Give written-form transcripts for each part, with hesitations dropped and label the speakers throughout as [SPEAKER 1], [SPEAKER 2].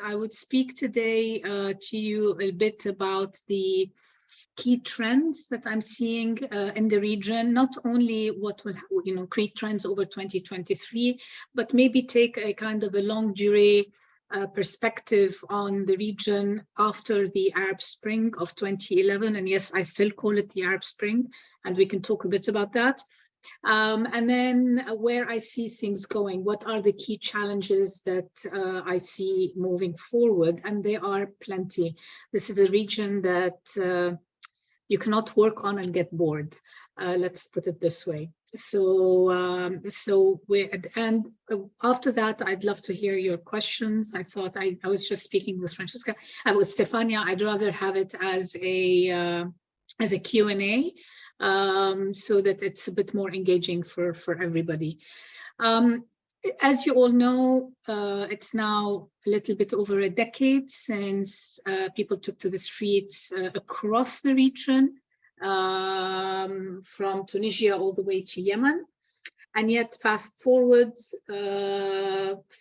[SPEAKER 1] I would speak today to you a bit about the key trends that I'm seeing in the region, not only what will, key trends over 2023, but maybe take a kind of a longue durée perspective on the region after the Arab Spring of 2011. And yes, I still call it the Arab Spring, and we can talk a bit about that. And then where I see things going, what are the key challenges that I see moving forward? And there are plenty. This is a region that you cannot work on and get bored. Let's put it this way. So, after that, I'd love to hear your questions. I thought I was just speaking with Francesca and with Stefania. I'd rather have it as a Q&A. So that it's a bit more engaging for everybody. As you all know, it's now a little bit over a decade since people took to the streets across the region, from Tunisia all the way to Yemen. And yet, fast forward,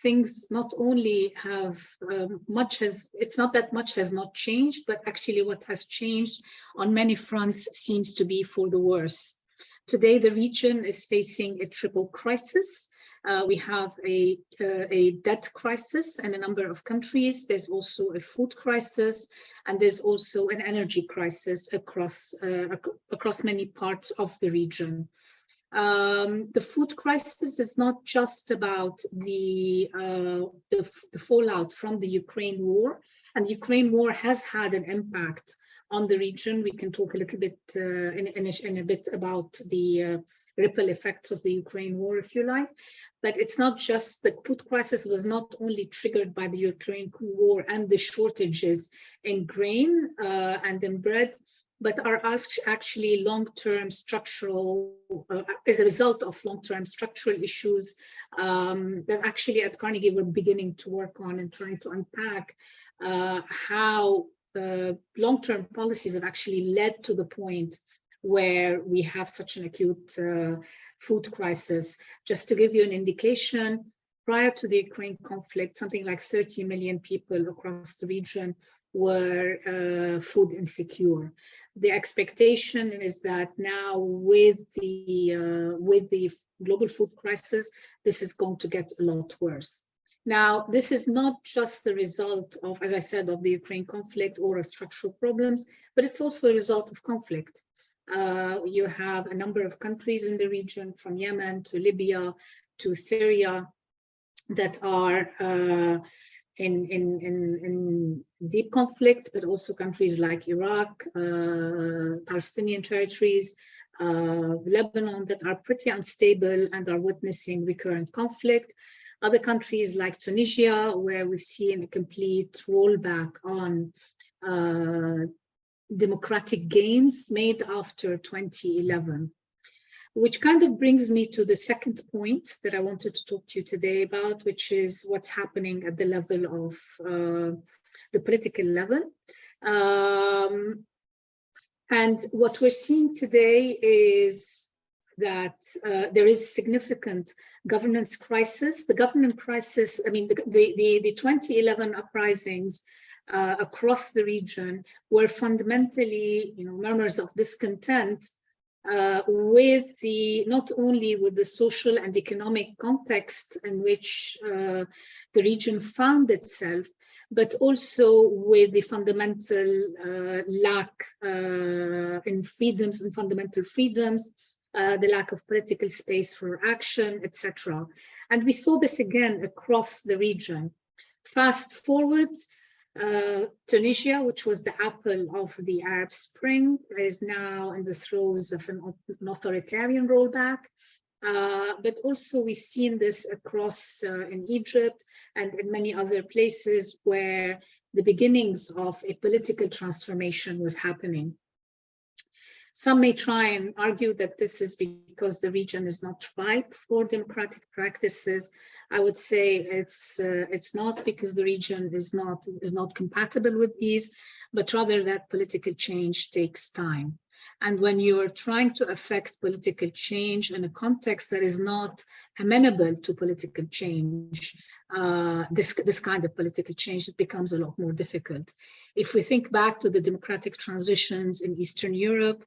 [SPEAKER 1] things not only have it's not that much has not changed, but actually what has changed on many fronts seems to be for the worse. Today, the region is facing a triple crisis. We have a debt crisis in a number of countries. There's also a food crisis, and there's also an energy crisis across many parts of the region. The food crisis is not just about the fallout from the Ukraine war, and the Ukraine war has had an impact on the region. We can talk a little bit in a bit about the ripple effects of the Ukraine war, if you like. But it's not just the food crisis was not only triggered by the Ukraine war and the shortages in grain and in bread, but are actually long-term structural, as a result of long-term structural issues that actually at Carnegie we're beginning to work on and trying to unpack how long-term policies have actually led to the point where we have such an acute food crisis. Just to give you an indication, prior to the Ukraine conflict, something like 30 million people across the region were food insecure. The expectation is that now with the global food crisis, this is going to get a lot worse. Now, this is not just the result of, as I said, of the Ukraine conflict or of structural problems, but it's also a result of conflict. You have a number of countries in the region, from Yemen to Libya to Syria, that are in deep conflict, but also countries like Iraq, Palestinian territories, Lebanon, that are pretty unstable and are witnessing recurrent conflict. Other countries like Tunisia, where we've seen a complete rollback on democratic gains made after 2011. Which kind of brings me to the second point that I wanted to talk to you today about, which is what's happening at the level of the political level. And what we're seeing today is that there is significant governance crisis. The governance crisis, I mean, the 2011 uprisings across the region were fundamentally, murmurs of discontent with not only with the social and economic context in which the region found itself, but also with the fundamental lack in freedoms and fundamental freedoms, the lack of political space for action, etc. And we saw this again across the region. Fast forward, Tunisia, which was the apple of the Arab Spring, is now in the throes of an authoritarian rollback. But also we've seen this across in Egypt and in many other places where the beginnings of a political transformation was happening. Some may try and argue that this is because the region is not ripe for democratic practices. I would say it's not because the region is not compatible with these, but rather that political change takes time. And when you're trying to affect political change in a context that is not amenable to political change, this kind of political change, it becomes a lot more difficult. If we think back to the democratic transitions in Eastern Europe,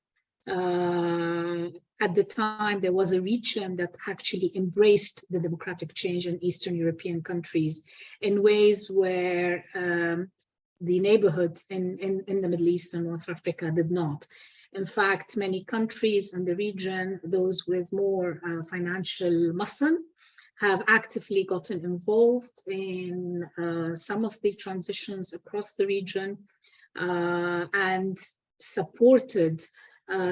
[SPEAKER 1] at the time, there was a region that actually embraced the democratic change in Eastern European countries in ways where the neighborhood in the Middle East and North Africa did not. In fact, many countries in the region, those with more financial muscle, have actively gotten involved in some of the transitions across the region and supported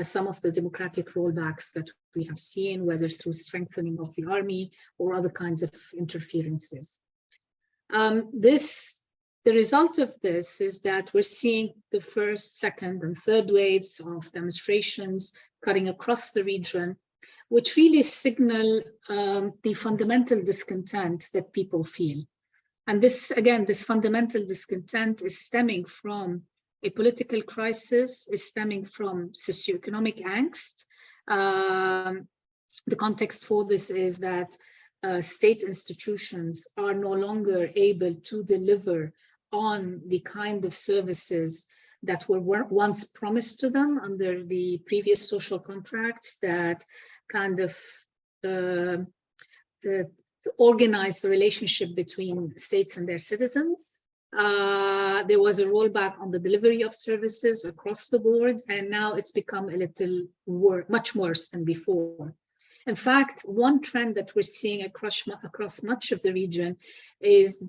[SPEAKER 1] some of the democratic rollbacks that we have seen, whether through strengthening of the army or other kinds of interferences. The result of this is that we're seeing the first, second, and third waves of demonstrations cutting across the region, which really signal the fundamental discontent that people feel. And this, again, this fundamental discontent is stemming from a political crisis, is stemming from socioeconomic angst. The context for this is that state institutions are no longer able to deliver on the kind of services that were once promised to them under the previous social contracts that kind of organize the relationship between states and their citizens. There was a rollback on the delivery of services across the board, and now it's become a little much worse than before. In fact, one trend that we're seeing across much of the region is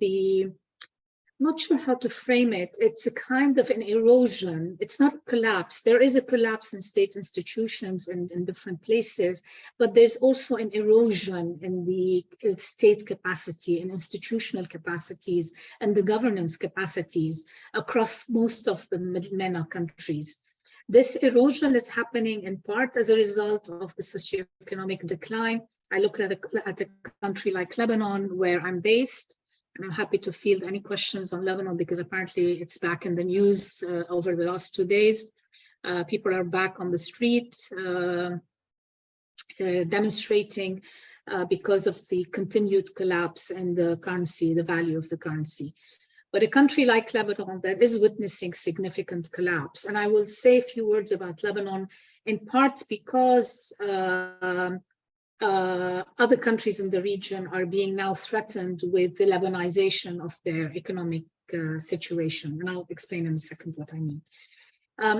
[SPEAKER 1] I'm not sure how to frame it. It's a kind of an erosion. It's not a collapse. There is a collapse in state institutions in different places, but there's also an erosion in the state capacity and institutional capacities and the governance capacities across most of the MENA countries. This erosion is happening in part as a result of the socioeconomic decline. I look at a country like Lebanon, where I'm based. And I'm happy to field any questions on Lebanon because apparently it's back in the news over the last 2 days. People are back on the street demonstrating because of the continued collapse in the currency, the value of the currency. But a country like Lebanon that is witnessing significant collapse, and I will say a few words about Lebanon in part because other countries in the region are being now threatened with the Lebanization of their economic situation. And I'll explain in a second what I mean.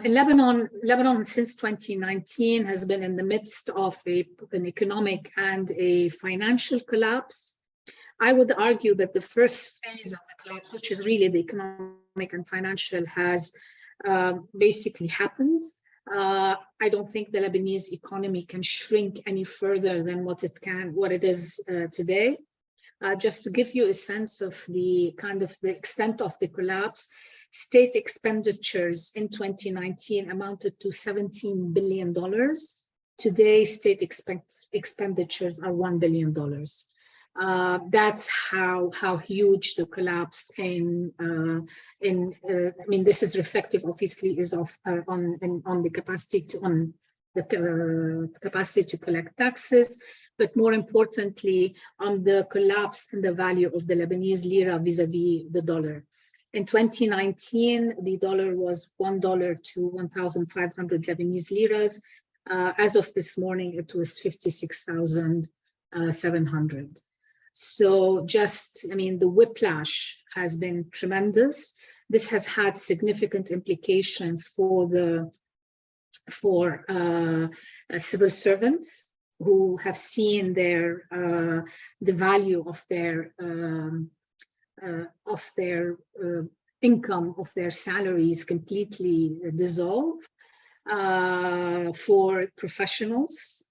[SPEAKER 1] In Lebanon since 2019 has been in the midst of an economic and a financial collapse. I would argue that the first phase of the collapse, which is really the economic and financial, has basically happened. I don't think the Lebanese economy can shrink any further than what it is today. Just to give you a sense of the extent of the collapse, state expenditures in 2019 amounted to $17 billion. Today, state expenditures are $1 billion. That's how huge the collapse I mean, this is reflective, obviously, is of on the capacity to collect taxes, but more importantly, on the collapse in the value of the Lebanese lira vis-a-vis the dollar. In 2019, the dollar was $1 to 1,500 Lebanese liras. As of this morning, it was 56,700. So the whiplash has been tremendous. This has had significant implications for civil servants who have seen the value of their income, of their salaries completely dissolve. For professionals,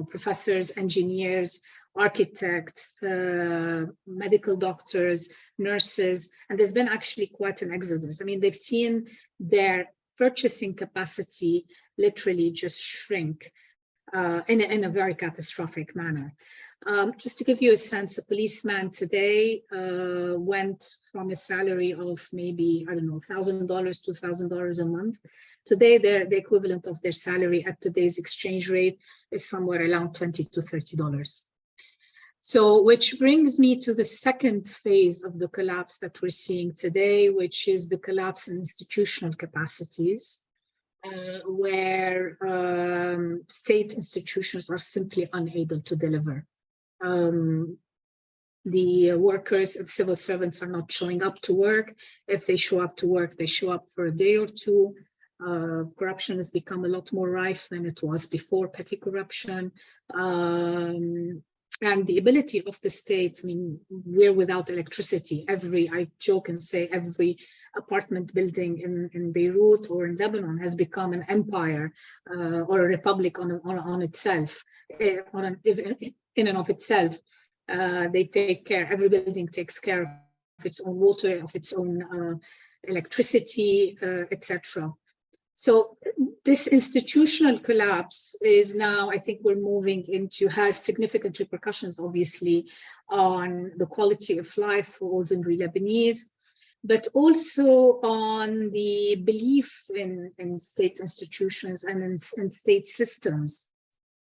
[SPEAKER 1] professors, engineers, architects, medical doctors, nurses, and there's been actually quite an exodus. I mean, they've seen their purchasing capacity literally just shrink in a very catastrophic manner. Just to give you a sense, a policeman today went from a salary of maybe, I don't know, $1,000 to $2,000 a month. Today, the equivalent of their salary at today's exchange rate is somewhere around $20 to $30. So, which brings me to the second phase of the collapse that we're seeing today, which is the collapse in institutional capacities, where state institutions are simply unable to deliver. The workers of civil servants are not showing up to work. If they show up to work, they show up for a day or two. Corruption has become a lot more rife than it was before, petty corruption. And the ability of the state, I mean, we're without electricity. I joke and say every apartment building in Beirut or in Lebanon has become an empire or a republic on itself, in and of itself. They take care, every building takes care of its own water, of its own electricity, etc. So this institutional collapse is now, I think we're moving into, has significant repercussions, obviously, on the quality of life for ordinary Lebanese, but also on the belief in state institutions and in state systems.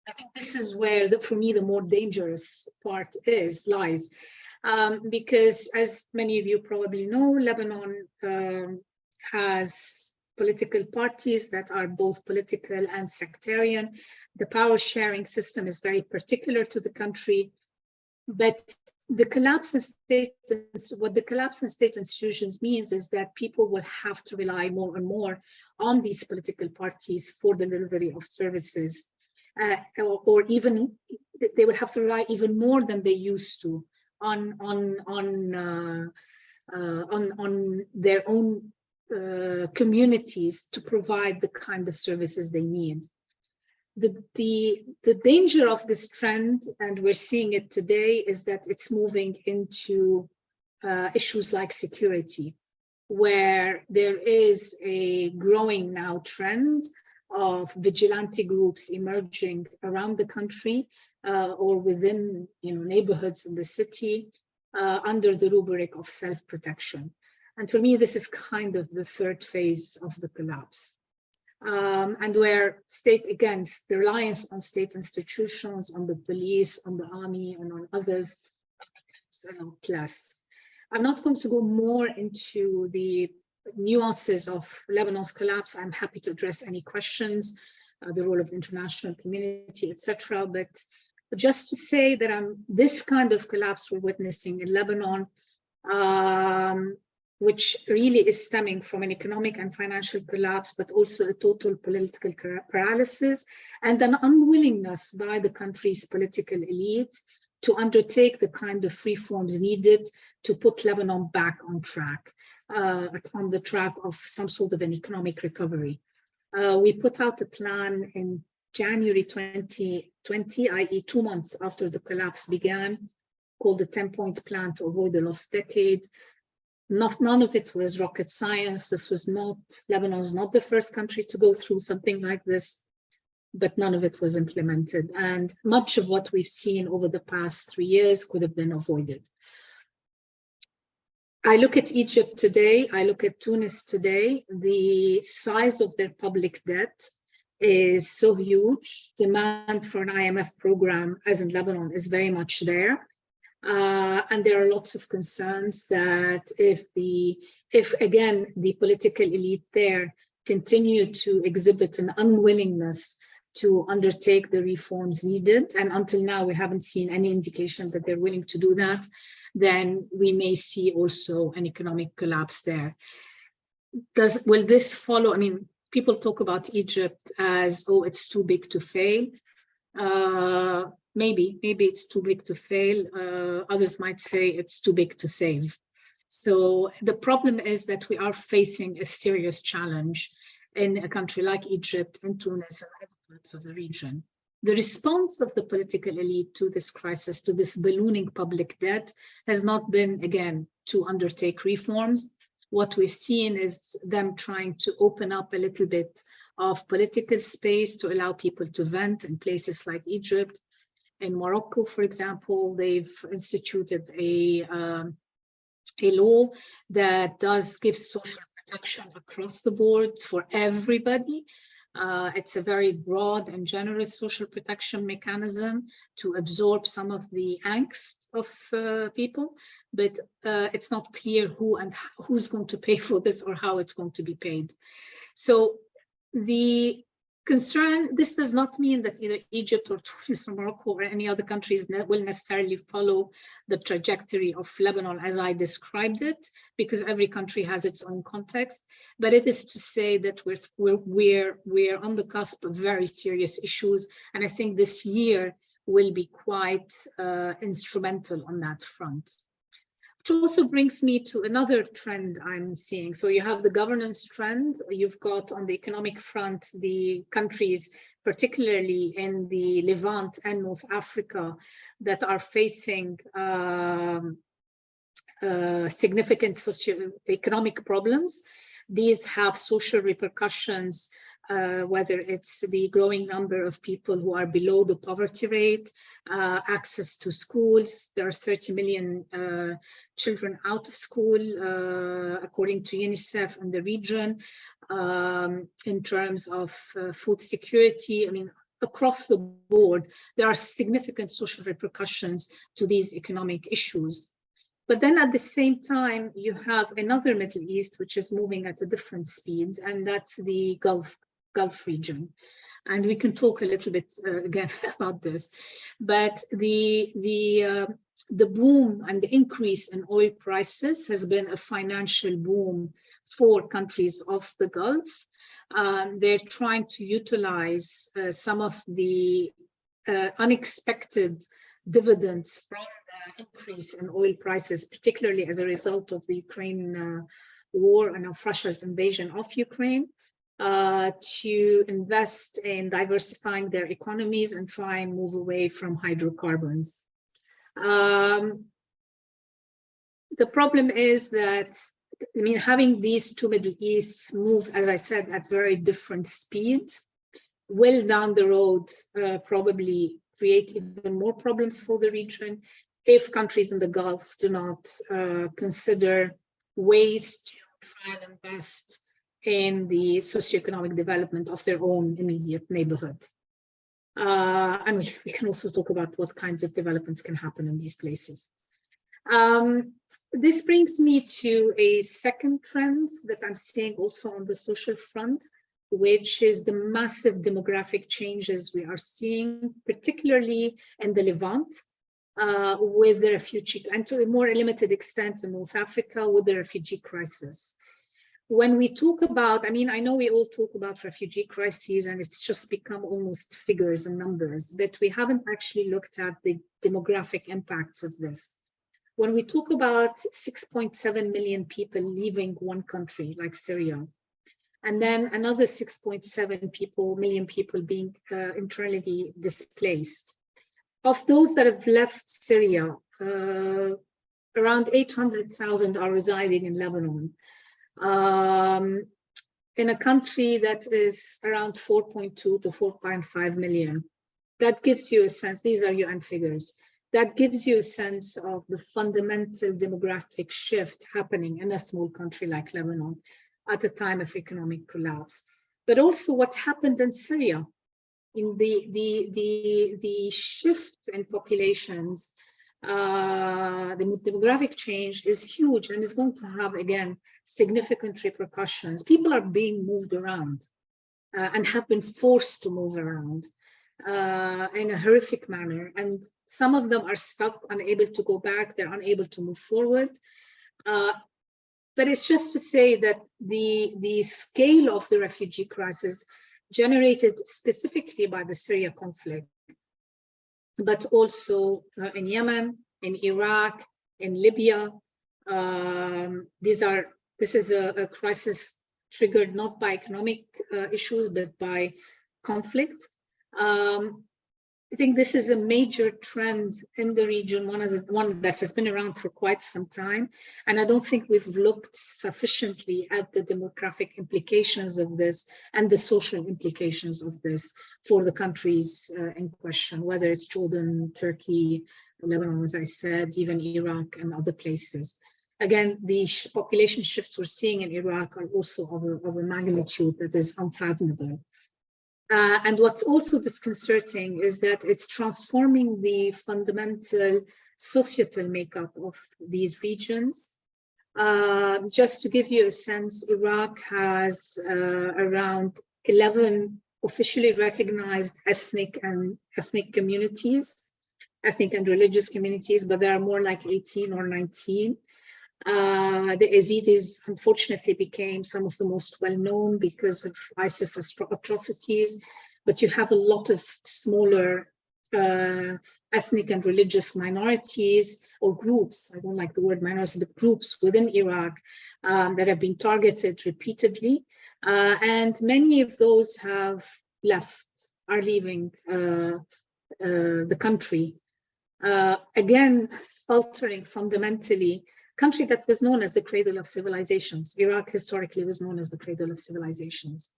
[SPEAKER 1] I think this is where, for me, the more dangerous part lies. Because as many of you probably know, Lebanon has political parties that are both political and sectarian. The power sharing system is very particular to the country, but the collapse in what the collapse in state institutions means is that people will have to rely more and more on these political parties for the delivery of services, or even they will have to rely even more than they used to on their own communities to provide the kind of services they need. The danger of this trend, and we're seeing it today, is that it's moving into issues like security, where there is a growing now trend of vigilante groups emerging around the country or within neighborhoods in the city under the rubric of self-protection. And for me, this is kind of the third phase of the collapse. And where the reliance on state institutions, on the police, on the army, and on others becomes a lot less. I'm not going to go more into the nuances of Lebanon's collapse. I'm happy to address any questions, the role of the international community, etc. But just to say that this kind of collapse we're witnessing in Lebanon, which really is stemming from an economic and financial collapse, but also a total political paralysis and an unwillingness by the country's political elite to undertake the kind of reforms needed to put Lebanon back on track, on the track of some sort of an economic recovery. We put out a plan in January 2020, i.e. 2 months after the collapse began, called the 10-point plan to avoid the lost decade. None of it was rocket science. Lebanon's not the first country to go through something like this, but none of it was implemented. And much of what we've seen over the past 3 years could have been avoided. I look at Egypt today, I look at Tunis today, the size of their public debt is so huge. Demand for an IMF program, as in Lebanon, is very much there. And there are lots of concerns that if again, the political elite there continue to exhibit an unwillingness to undertake the reforms needed, and until now we haven't seen any indication that they're willing to do that, then we may see also an economic collapse there. Will this follow? I mean, people talk about Egypt as, oh, it's too big to fail. Maybe it's too big to fail. Others might say it's too big to save. So the problem is that we are facing a serious challenge in a country like Egypt and Tunis and other parts of the region. The response of the political elite to this crisis, to this ballooning public debt, has not been, again, to undertake reforms. What we've seen is them trying to open up a little bit of political space to allow people to vent in places like Egypt. In Morocco, for example, they've instituted a law that does give social protection across the board for everybody, It's a very broad and generous social protection mechanism to absorb some of the angst of people, but it's not clear who and who's going to pay for this or how it's going to be paid. So the concern, this does not mean that either Egypt or Tunis or Morocco or any other countries will necessarily follow the trajectory of Lebanon as I described it, because every country has its own context. But it is to say that we're on the cusp of very serious issues, and I think this year will be quite instrumental on that front. Which also brings me to another trend I'm seeing. So you have the governance trend. You've got on the economic front, the countries, particularly in the Levant and North Africa, that are facing significant socio-economic problems. These have social repercussions, whether it's the growing number of people who are below the poverty rate, access to schools. There are 30 million children out of school, according to UNICEF in the region. In terms of food security, I mean, across the board, there are significant social repercussions to these economic issues. But then at the same time, you have another Middle East, which is moving at a different speed, and that's the Gulf region. And we can talk a little bit again about this. But the boom and the increase in oil prices has been a financial boom for countries of the Gulf. They're trying to utilize some of the unexpected dividends from the increase in oil prices, particularly as a result of the Ukraine war and of Russia's invasion of Ukraine, to invest in diversifying their economies and try and move away from hydrocarbons. The problem is that, I mean, having these two Middle Easts move, as I said, at very different speeds, will down the road probably create even more problems for the region if countries in the Gulf do not consider ways to try and invest in the socioeconomic development of their own immediate neighborhood. And we can also talk about what kinds of developments can happen in these places. This brings me to a second trend that I'm seeing also on the social front, which is the massive demographic changes we are seeing, particularly in the Levant, with the refugee, and to a more limited extent in North Africa with the refugee crisis. When we talk about, I mean, I know we all talk about refugee crises and it's just become almost figures and numbers, but we haven't actually looked at the demographic impacts of this. When we talk about 6.7 million people leaving one country like Syria, and then another 6.7 million people being internally displaced, of those that have left Syria, around 800,000 are residing in Lebanon. In a country that is around 4.2 to 4.5 million. That gives you a sense, these are UN figures, that gives you a sense of the fundamental demographic shift happening in a small country like Lebanon at a time of economic collapse. But also what's happened in Syria, in the shift in populations, the demographic change is huge and is going to have, again, significant repercussions. People are being moved around and have been forced to move around in a horrific manner. And some of them are stuck, unable to go back, they're unable to move forward. But it's just to say that the scale of the refugee crisis generated specifically by the Syria conflict, but also in Yemen, in Iraq, in Libya. This is a crisis triggered not by economic issues, but by conflict. I think this is a major trend in the region, one that has been around for quite some time. And I don't think we've looked sufficiently at the demographic implications of this and the social implications of this for the countries in question, whether it's Jordan, Turkey, Lebanon, as I said, even Iraq and other places. Again, the population shifts we're seeing in Iraq are also of a magnitude that is unfathomable And what's also disconcerting is that it's transforming the fundamental societal makeup of these regions. Just to give you a sense, Iraq has around 11 officially recognized ethnic and religious communities, but there are more like 18 or 19. The Yazidis unfortunately became some of the most well-known because of ISIS atrocities, but you have a lot of smaller ethnic and religious minorities or groups, I don't like the word minorities, but groups within Iraq that have been targeted repeatedly. And many of those are leaving the country. Again, altering fundamentally country that was known as the cradle of civilizations. Iraq historically was known as the cradle of civilizations.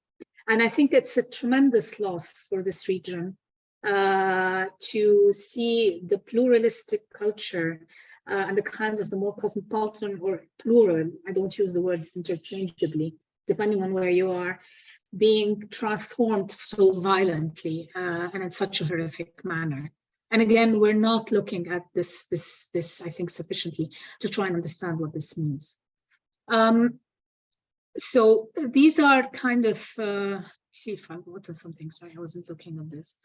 [SPEAKER 1] And I think it's a tremendous loss for this region to see the pluralistic culture and the kind of the more cosmopolitan or plural, I don't use the words interchangeably, depending on where you are, being transformed so violently and in such a horrific manner. And again, we're not looking at this, I think, sufficiently to try and understand what this means. So these are kind of, see if I wrote something, sorry, I wasn't looking at this.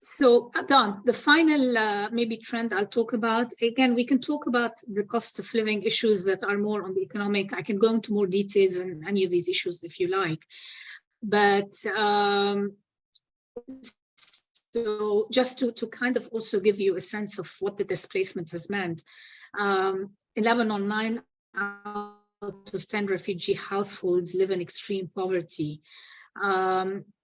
[SPEAKER 1] So Don, the final maybe trend I'll talk about, again, we can talk about the cost of living issues that are more on the economic. I can go into more details on any of these issues if you like. But so just to kind of also give you a sense of what the displacement has meant, in Lebanon, 9 out of 10 refugee households live in extreme poverty,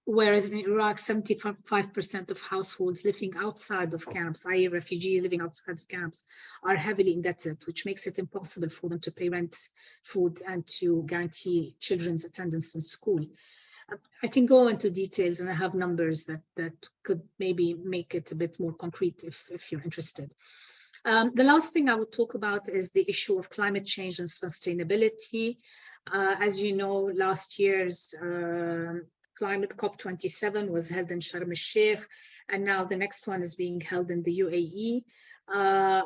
[SPEAKER 1] whereas in Iraq, 75% of households living outside of camps, i.e. refugees living outside of camps, are heavily indebted, which makes it impossible for them to pay rent, food, and to guarantee children's attendance in school. I can go into details, and I have numbers that could maybe make it a bit more concrete if you're interested. The last thing I would talk about is the issue of climate change and sustainability. As you know, last year's climate COP27 was held in Sharm el-Sheikh, and now the next one is being held in the UAE.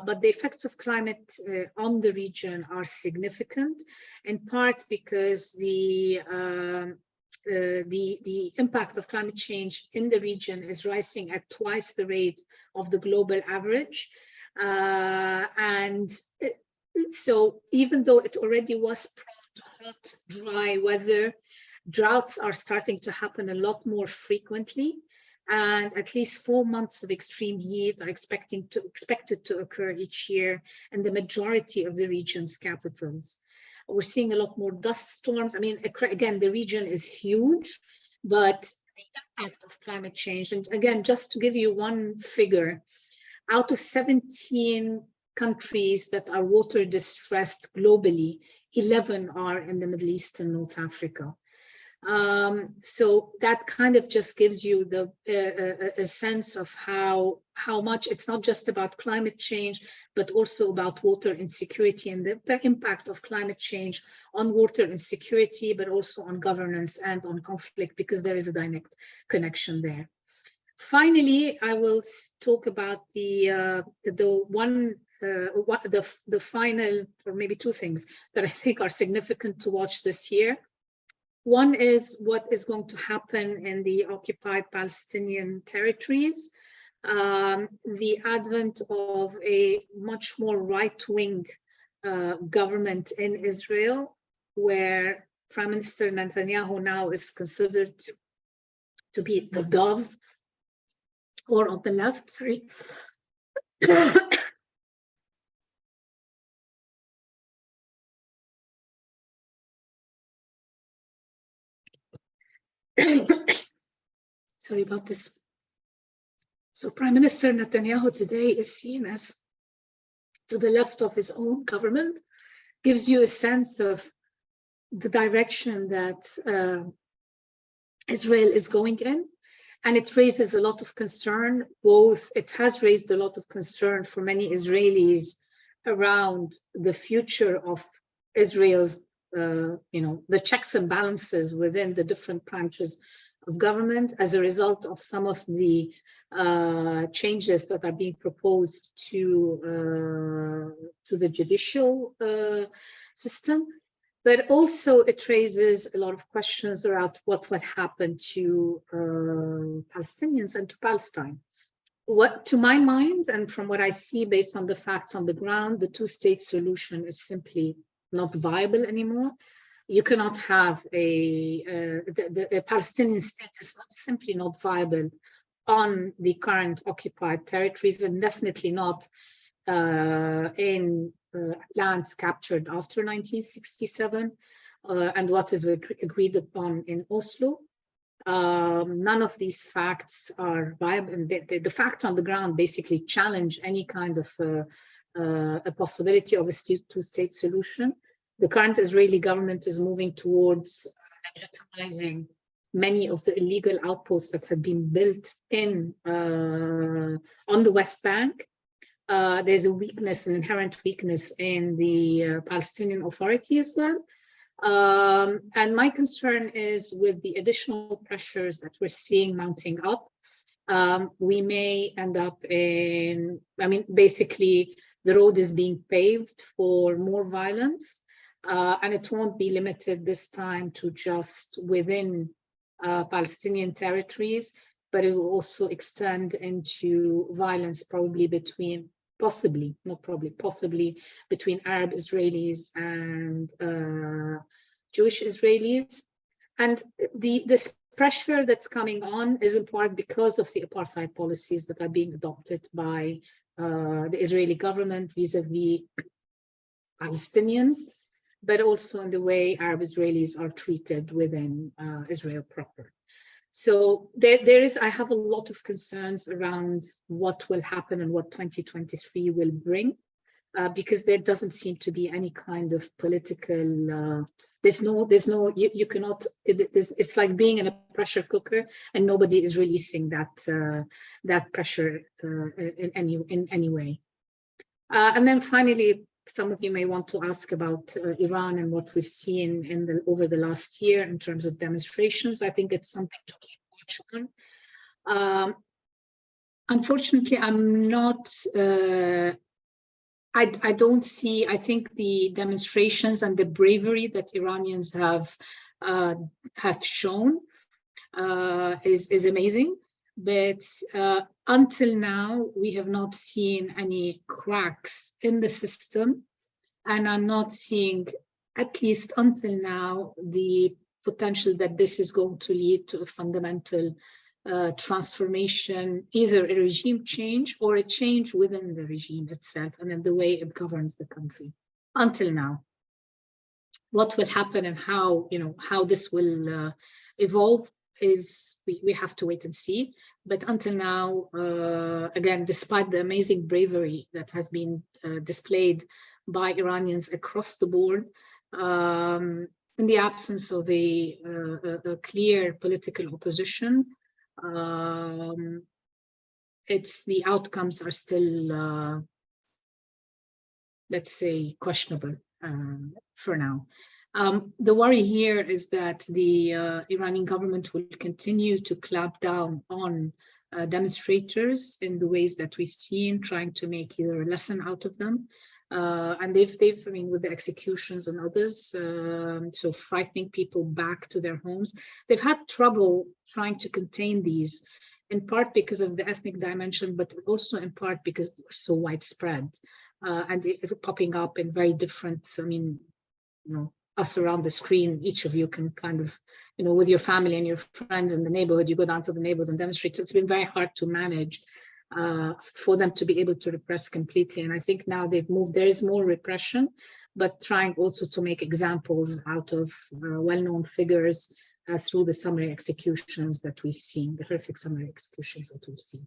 [SPEAKER 1] But the effects of climate on the region are significant, in part because the impact of climate change in the region is rising at twice the rate of the global average. So even though it already was prone to hot, dry weather, droughts are starting to happen a lot more frequently, and at least 4 months of extreme heat are expected to occur each year in the majority of the region's capitals. We're seeing a lot more dust storms. I mean, again, the region is huge, but the impact of climate change, and again, just to give you one figure, out of 17 countries that are water distressed globally, 11 are in the Middle East and North Africa. So that kind of just gives you a sense of how much it's not just about climate change, but also about water insecurity and the impact of climate change on water insecurity, but also on governance and on conflict, because there is a direct connection there. Finally, I will talk about the final, or maybe two things that I think are significant to watch this year. One is what is going to happen in the occupied Palestinian territories, the advent of a much more right-wing government in Israel, where Prime Minister Netanyahu now is considered to be the dove, or on the left, sorry. Sorry about this. So Prime Minister Netanyahu today is seen as to the left of his own government, gives you a sense of the direction that Israel is going in. And it raises a lot of concern, it has raised a lot of concern for many Israelis around the future of Israel's the checks and balances within the different branches of government as a result of some of the changes that are being proposed to the judicial system. But also it raises a lot of questions around what will happen to Palestinians and to Palestine. What, to my mind, and from what I see based on the facts on the ground, the two-state solution is simply not viable anymore. You cannot have the Palestinian state is simply not viable on the current occupied territories, and definitely not in lands captured after 1967 and what is agreed upon in Oslo. None of these facts are viable, and the facts on the ground basically challenge any kind of a possibility of a two-state solution. The current Israeli government is moving towards legitimizing many of the illegal outposts that had been built in on the West Bank. There's a weakness, an inherent weakness in the Palestinian Authority as well. And my concern is with the additional pressures that we're seeing mounting up, we may end up in, basically the road is being paved for more violence, and it won't be limited this time to just within Palestinian territories, but it will also extend into violence possibly between Arab Israelis and Jewish Israelis. And this pressure that's coming on is in part because of the apartheid policies that are being adopted by the Israeli government vis-a-vis Palestinians, but also in the way Arab Israelis are treated within Israel proper. So I have a lot of concerns around what will happen and what 2023 will bring, because there doesn't seem to be any kind of political, you cannot, it's like being in a pressure cooker and nobody is releasing that pressure in any way. And then finally, some of you may want to ask about Iran and what we've seen over the last year in terms of demonstrations. I think it's something to keep watch on. Unfortunately, I'm not, I don't see, I think the demonstrations and the bravery that Iranians have shown is amazing. But until now, we have not seen any cracks in the system. And I'm not seeing, at least until now, the potential that this is going to lead to a fundamental transformation, either a regime change or a change within the regime itself and in the way it governs the country. Until now, what will happen and how this will evolve is we have to wait and see. But until now, again, despite the amazing bravery that has been displayed by Iranians across the board, in the absence of a clear political opposition, the outcomes are still, let's say, questionable for now. The worry here is that the Iranian government will continue to clamp down on demonstrators in the ways that we've seen, trying to make either a lesson out of them. And they've with the executions and others, so frightening people back to their homes. They've had trouble trying to contain these, in part because of the ethnic dimension, but also in part because they're so widespread and popping up in very different, us around the screen, each of you can kind of, with your family and your friends in the neighborhood, you go down to the neighborhood and demonstrate. So it's been very hard to manage for them to be able to repress completely. And I think now they've moved, there is more repression, but trying also to make examples out of well-known figures through the summary executions that we've seen, the horrific summary executions that we've seen.